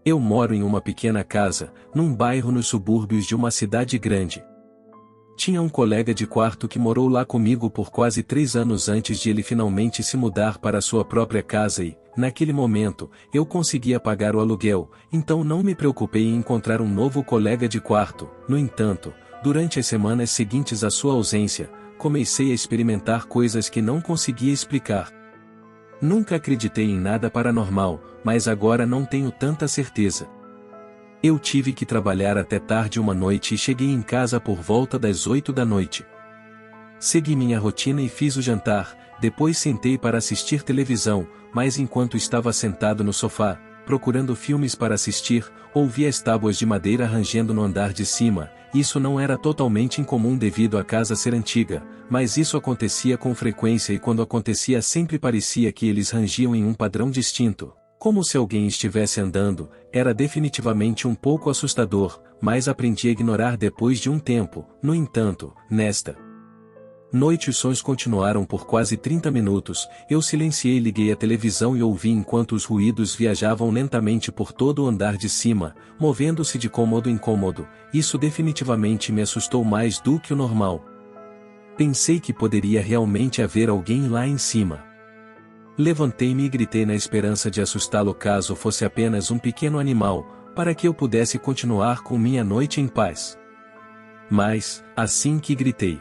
Eu moro em uma pequena casa, num bairro nos subúrbios de uma cidade grande. Tinha um colega de quarto que morou lá comigo por quase 3 anos antes de ele finalmente se mudar para sua própria casa e, naquele momento, eu conseguia pagar o aluguel, então não me preocupei em encontrar um novo colega de quarto. No entanto, durante as semanas seguintes à sua ausência, comecei a experimentar coisas que não conseguia explicar. Nunca acreditei em nada paranormal, mas agora não tenho tanta certeza. Eu tive que trabalhar até tarde uma noite e cheguei em casa por volta das 8 da noite. Segui minha rotina e fiz o jantar, depois sentei para assistir televisão, mas enquanto estava sentado no sofá, procurando filmes para assistir, ouvi as tábuas de madeira rangendo no andar de cima. Isso não era totalmente incomum devido à casa ser antiga, mas isso acontecia com frequência e quando acontecia sempre parecia que eles rangiam em um padrão distinto. Como se alguém estivesse andando, era definitivamente um pouco assustador, mas aprendi a ignorar depois de um tempo. No entanto, nesta noite os sons continuaram por quase 30 minutos, eu silenciei e liguei a televisão e ouvi enquanto os ruídos viajavam lentamente por todo o andar de cima, movendo-se de cômodo em cômodo. Isso definitivamente me assustou mais do que o normal. Pensei que poderia realmente haver alguém lá em cima. Levantei-me e gritei na esperança de assustá-lo caso fosse apenas um pequeno animal, para que eu pudesse continuar com minha noite em paz. Mas, assim que gritei,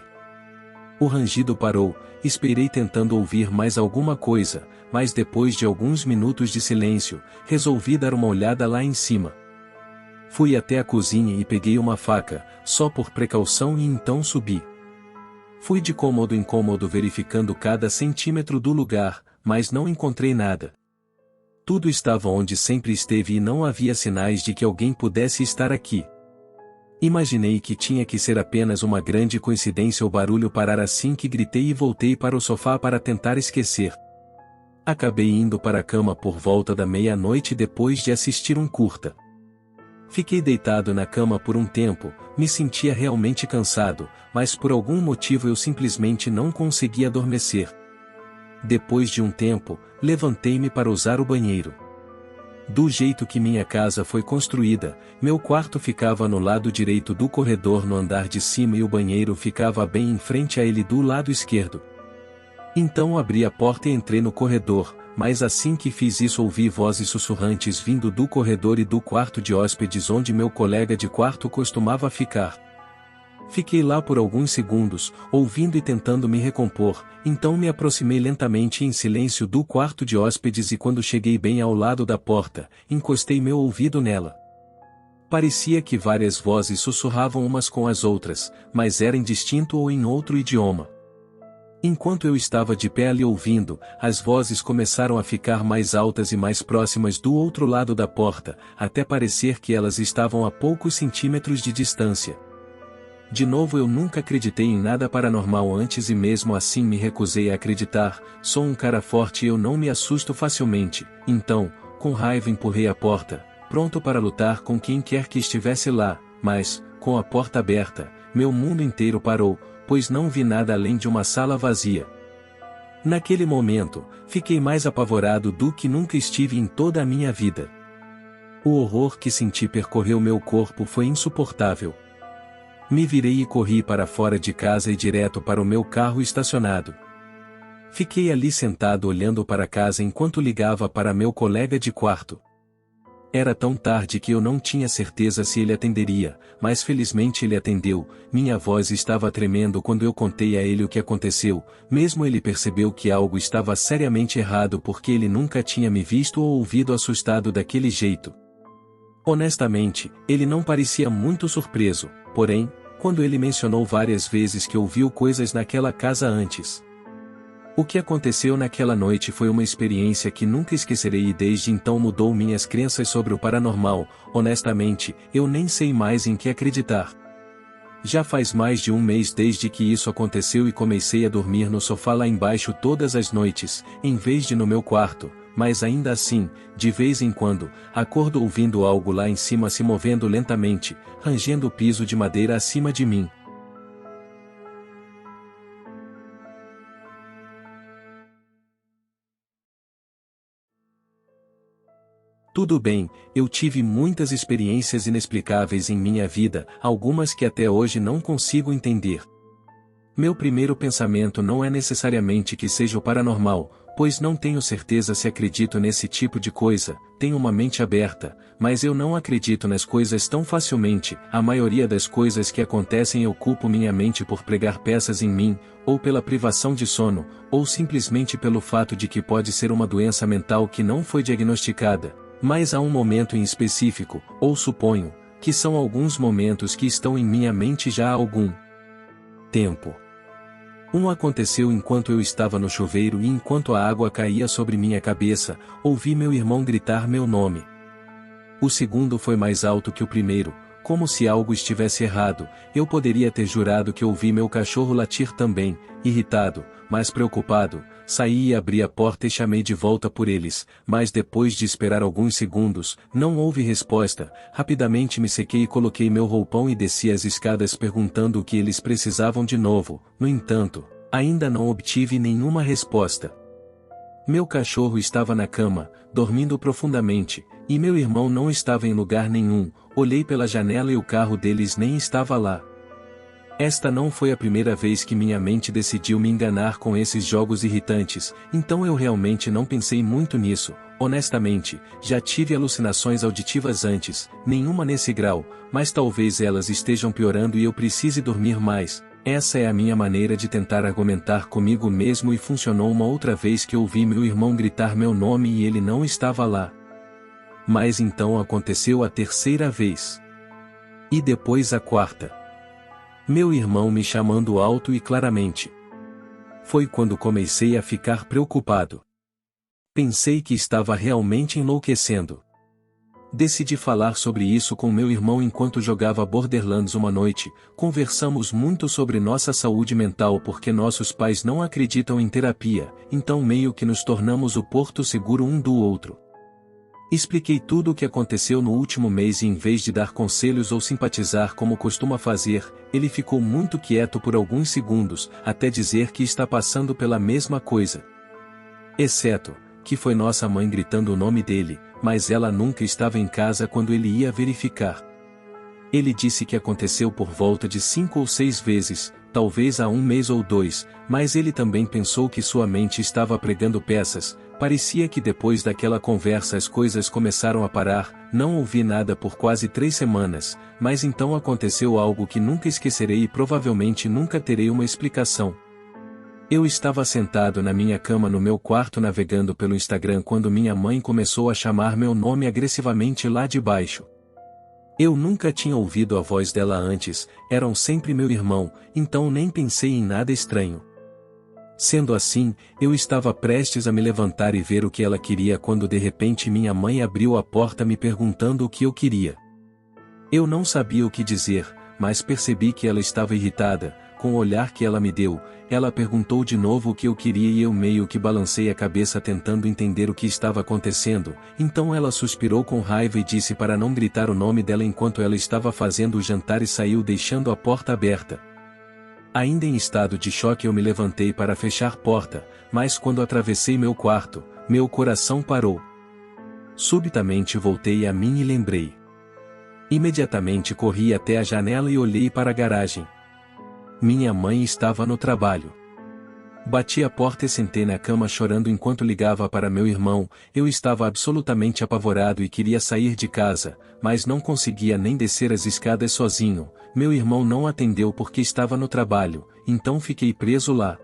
o rangido parou. Esperei tentando ouvir mais alguma coisa, mas depois de alguns minutos de silêncio, resolvi dar uma olhada lá em cima. Fui até a cozinha e peguei uma faca, só por precaução, e então subi. Fui de cômodo em cômodo verificando cada centímetro do lugar, mas não encontrei nada. Tudo estava onde sempre esteve e não havia sinais de que alguém pudesse estar aqui. Imaginei que tinha que ser apenas uma grande coincidência o barulho parar assim que gritei e voltei para o sofá para tentar esquecer. Acabei indo para a cama por volta da meia-noite depois de assistir um curta. Fiquei deitado na cama por um tempo, me sentia realmente cansado, mas por algum motivo eu simplesmente não conseguia adormecer. Depois de um tempo, levantei-me para usar o banheiro. Do jeito que minha casa foi construída, meu quarto ficava no lado direito do corredor no andar de cima e o banheiro ficava bem em frente a ele do lado esquerdo. Então abri a porta e entrei no corredor, mas assim que fiz isso ouvi vozes sussurrantes vindo do corredor e do quarto de hóspedes onde meu colega de quarto costumava ficar. Fiquei lá por alguns segundos, ouvindo e tentando me recompor, então me aproximei lentamente em silêncio do quarto de hóspedes e quando cheguei bem ao lado da porta, encostei meu ouvido nela. Parecia que várias vozes sussurravam umas com as outras, mas era indistinto ou em outro idioma. Enquanto eu estava de pé ali ouvindo, as vozes começaram a ficar mais altas e mais próximas do outro lado da porta, até parecer que elas estavam a poucos centímetros de distância. De novo eu nunca acreditei em nada paranormal antes e mesmo assim me recusei a acreditar. Sou um cara forte e eu não me assusto facilmente. Então, com raiva empurrei a porta, pronto para lutar com quem quer que estivesse lá, mas, com a porta aberta, meu mundo inteiro parou, pois não vi nada além de uma sala vazia. Naquele momento, fiquei mais apavorado do que nunca estive em toda a minha vida. O horror que senti percorreu meu corpo foi insuportável. Me virei e corri para fora de casa e direto para o meu carro estacionado. Fiquei ali sentado olhando para casa enquanto ligava para meu colega de quarto. Era tão tarde que eu não tinha certeza se ele atenderia, mas felizmente ele atendeu. Minha voz estava tremendo quando eu contei a ele o que aconteceu, mesmo ele percebeu que algo estava seriamente errado porque ele nunca tinha me visto ou ouvido assustado daquele jeito. Honestamente, ele não parecia muito surpreso, porém, quando ele mencionou várias vezes que ouviu coisas naquela casa antes. O que aconteceu naquela noite foi uma experiência que nunca esquecerei e desde então mudou minhas crenças sobre o paranormal. Honestamente, eu nem sei mais em que acreditar. Já faz mais de um mês desde que isso aconteceu e comecei a dormir no sofá lá embaixo todas as noites, em vez de no meu quarto, mas ainda assim, de vez em quando, acordo ouvindo algo lá em cima se movendo lentamente, rangendo o piso de madeira acima de mim. Tudo bem, eu tive muitas experiências inexplicáveis em minha vida, algumas que até hoje não consigo entender. Meu primeiro pensamento não é necessariamente que seja o paranormal, pois não tenho certeza se acredito nesse tipo de coisa, tenho uma mente aberta, mas eu não acredito nas coisas tão facilmente, a maioria das coisas que acontecem eu culpo minha mente por pregar peças em mim, ou pela privação de sono, ou simplesmente pelo fato de que pode ser uma doença mental que não foi diagnosticada, mas há um momento em específico, ou suponho, que são alguns momentos que estão em minha mente já há algum tempo. Um aconteceu enquanto eu estava no chuveiro e enquanto a água caía sobre minha cabeça, ouvi meu irmão gritar meu nome. O segundo foi mais alto que o primeiro, como se algo estivesse errado, eu poderia ter jurado que ouvi meu cachorro latir também, irritado, mas preocupado, saí e abri a porta e chamei de volta por eles, mas depois de esperar alguns segundos, não houve resposta, rapidamente me sequei e coloquei meu roupão e desci as escadas perguntando o que eles precisavam de novo, no entanto, ainda não obtive nenhuma resposta. Meu cachorro estava na cama, dormindo profundamente, e meu irmão não estava em lugar nenhum, olhei pela janela e o carro deles nem estava lá. Esta não foi a primeira vez que minha mente decidiu me enganar com esses jogos irritantes, então eu realmente não pensei muito nisso, honestamente, já tive alucinações auditivas antes, nenhuma nesse grau, mas talvez elas estejam piorando e eu precise dormir mais. Essa é a minha maneira de tentar argumentar comigo mesmo e funcionou uma outra vez que ouvi meu irmão gritar meu nome e ele não estava lá. Mas então aconteceu a terceira vez. E depois a quarta. Meu irmão me chamando alto e claramente. Foi quando comecei a ficar preocupado. Pensei que estava realmente enlouquecendo. Decidi falar sobre isso com meu irmão enquanto jogava Borderlands uma noite, conversamos muito sobre nossa saúde mental porque nossos pais não acreditam em terapia, então meio que nos tornamos o porto seguro um do outro. Expliquei tudo o que aconteceu no último mês e em vez de dar conselhos ou simpatizar como costuma fazer, ele ficou muito quieto por alguns segundos, até dizer que está passando pela mesma coisa. Exceto, que foi nossa mãe gritando o nome dele, mas ela nunca estava em casa quando ele ia verificar. Ele disse que aconteceu por volta de 5 ou 6 vezes, talvez há um mês ou 2, mas ele também pensou que sua mente estava pregando peças. Parecia que depois daquela conversa as coisas começaram a parar, não ouvi nada por quase 3 semanas, mas então aconteceu algo que nunca esquecerei e provavelmente nunca terei uma explicação. Eu estava sentado na minha cama no meu quarto navegando pelo Instagram quando minha mãe começou a chamar meu nome agressivamente lá de baixo. Eu nunca tinha ouvido a voz dela antes, eram sempre meu irmão, então nem pensei em nada estranho. Sendo assim, eu estava prestes a me levantar e ver o que ela queria quando de repente minha mãe abriu a porta me perguntando o que eu queria. Eu não sabia o que dizer, mas percebi que ela estava irritada, com o olhar que ela me deu, ela perguntou de novo o que eu queria e eu meio que balancei a cabeça tentando entender o que estava acontecendo, então ela suspirou com raiva e disse para não gritar o nome dela enquanto ela estava fazendo o jantar e saiu deixando a porta aberta. Ainda em estado de choque eu me levantei para fechar a porta, mas quando atravessei meu quarto, meu coração parou. Subitamente voltei a mim e lembrei. Imediatamente corri até a janela e olhei para a garagem. Minha mãe estava no trabalho. Bati a porta e sentei na cama chorando enquanto ligava para meu irmão, eu estava absolutamente apavorado e queria sair de casa, mas não conseguia nem descer as escadas sozinho, meu irmão não atendeu porque estava no trabalho, então fiquei preso lá.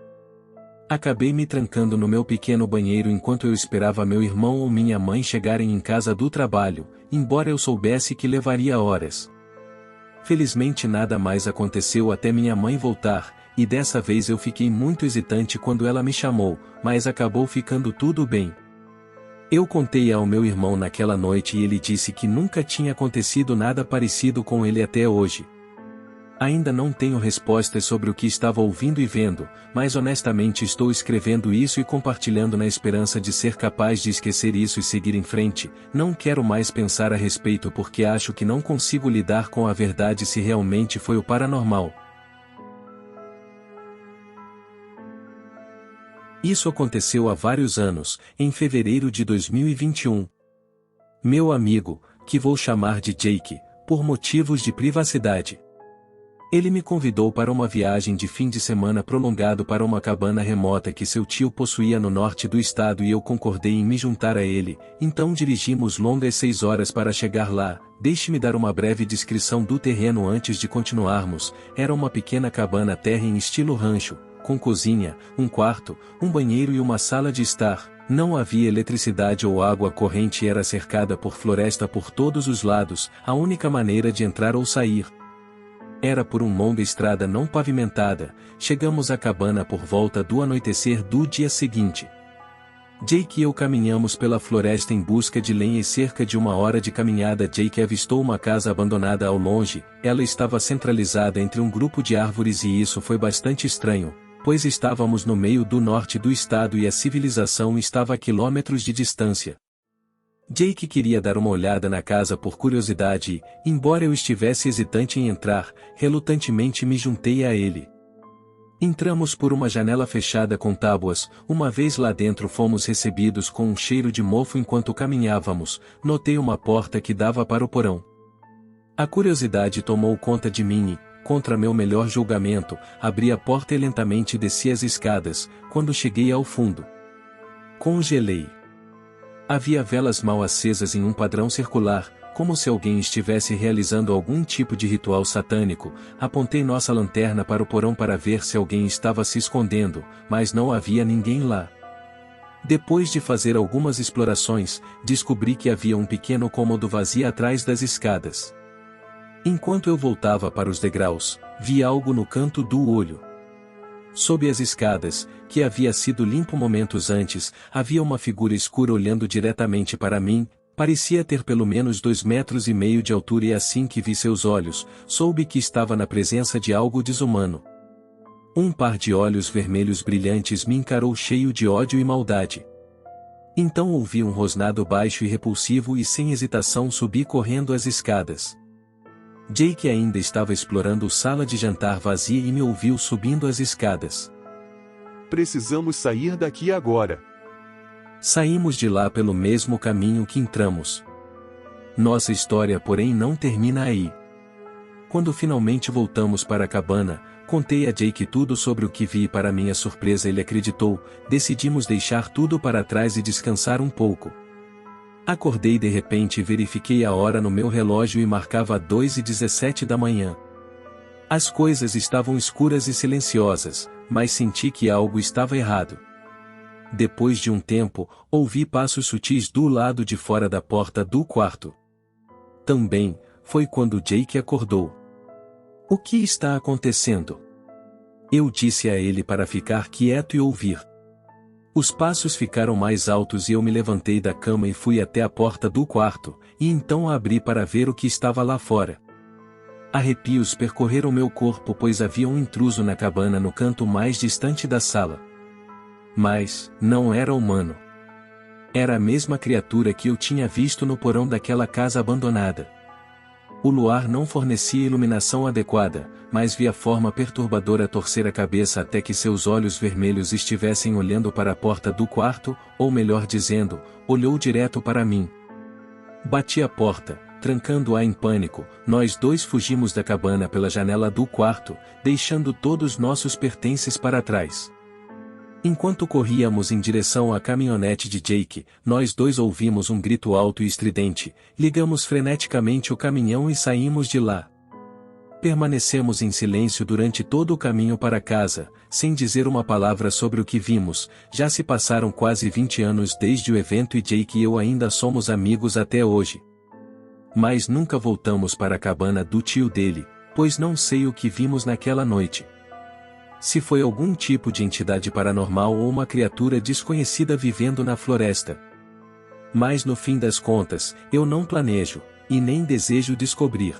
Acabei me trancando no meu pequeno banheiro enquanto eu esperava meu irmão ou minha mãe chegarem em casa do trabalho, embora eu soubesse que levaria horas. Felizmente nada mais aconteceu até minha mãe voltar, e dessa vez eu fiquei muito hesitante quando ela me chamou, mas acabou ficando tudo bem. Eu contei ao meu irmão naquela noite e ele disse que nunca tinha acontecido nada parecido com ele até hoje. Ainda não tenho respostas sobre o que estava ouvindo e vendo, mas honestamente estou escrevendo isso e compartilhando na esperança de ser capaz de esquecer isso e seguir em frente. Não quero mais pensar a respeito porque acho que não consigo lidar com a verdade se realmente foi o paranormal. Isso aconteceu há vários anos, em fevereiro de 2021. Meu amigo, que vou chamar de Jake, por motivos de privacidade. Ele me convidou para uma viagem de fim de semana prolongado para uma cabana remota que seu tio possuía no norte do estado e eu concordei em me juntar a ele, então dirigimos longas 6 horas para chegar lá. Deixe-me dar uma breve descrição do terreno antes de continuarmos. Era uma pequena cabana terra em estilo rancho, com cozinha, um quarto, um banheiro e uma sala de estar. Não havia eletricidade ou água corrente e era cercada por floresta por todos os lados, a única maneira de entrar ou sair era por uma longa estrada não pavimentada. Chegamos à cabana por volta do anoitecer do dia seguinte. Jake e eu caminhamos pela floresta em busca de lenha e cerca de 1 hora de caminhada Jake avistou uma casa abandonada ao longe. Ela estava centralizada entre um grupo de árvores e isso foi bastante estranho, pois estávamos no meio do norte do estado e a civilização estava a quilômetros de distância. Jake queria dar uma olhada na casa por curiosidade e, embora eu estivesse hesitante em entrar, relutantemente me juntei a ele. Entramos por uma janela fechada com tábuas. Uma vez lá dentro fomos recebidos com um cheiro de mofo enquanto caminhávamos. Notei uma porta que dava para o porão. A curiosidade tomou conta de mim e, contra meu melhor julgamento, abri a porta e lentamente desci as escadas. Quando cheguei ao fundo, congelei. Havia velas mal acesas em um padrão circular, como se alguém estivesse realizando algum tipo de ritual satânico. Apontei nossa lanterna para o porão para ver se alguém estava se escondendo, mas não havia ninguém lá. Depois de fazer algumas explorações, descobri que havia um pequeno cômodo vazio atrás das escadas. Enquanto eu voltava para os degraus, vi algo no canto do olho. Sob as escadas, que havia sido limpo momentos antes, havia uma figura escura olhando diretamente para mim. Parecia ter pelo menos 2,5 metros de altura e assim que vi seus olhos, soube que estava na presença de algo desumano. Um par de olhos vermelhos brilhantes me encarou cheio de ódio e maldade. Então ouvi um rosnado baixo e repulsivo e sem hesitação subi correndo as escadas. Jake ainda estava explorando a sala de jantar vazia e me ouviu subindo as escadas. Precisamos sair daqui agora. Saímos de lá pelo mesmo caminho que entramos. Nossa história, porém, não termina aí. Quando finalmente voltamos para a cabana, contei a Jake tudo sobre o que vi e para minha surpresa ele acreditou. Decidimos deixar tudo para trás e descansar um pouco. Acordei de repente e verifiquei a hora no meu relógio e marcava 2h17 da manhã. As coisas estavam escuras e silenciosas, mas senti que algo estava errado. Depois de um tempo, ouvi passos sutis do lado de fora da porta do quarto. Também, foi quando Jake acordou. O que está acontecendo? Eu disse a ele para ficar quieto e ouvir. Os passos ficaram mais altos e eu me levantei da cama e fui até a porta do quarto, e então a abri para ver o que estava lá fora. Arrepios percorreram meu corpo pois havia um intruso na cabana no canto mais distante da sala. Mas, não era humano. Era a mesma criatura que eu tinha visto no porão daquela casa abandonada. O luar não fornecia iluminação adequada, mas vi a forma perturbadora torcer a cabeça até que seus olhos vermelhos estivessem olhando para a porta do quarto, ou melhor dizendo, olhou direto para mim. Bati a porta, trancando-a em pânico. Nós dois fugimos da cabana pela janela do quarto, deixando todos nossos pertences para trás. Enquanto corríamos em direção à caminhonete de Jake, nós dois ouvimos um grito alto e estridente, ligamos freneticamente o caminhão e saímos de lá. Permanecemos em silêncio durante todo o caminho para casa, sem dizer uma palavra sobre o que vimos. Já se passaram quase 20 anos desde o evento e Jake e eu ainda somos amigos até hoje. Mas nunca voltamos para a cabana do tio dele, pois não sei o que vimos naquela noite. Se foi algum tipo de entidade paranormal ou uma criatura desconhecida vivendo na floresta. Mas no fim das contas, eu não planejo, e nem desejo descobrir.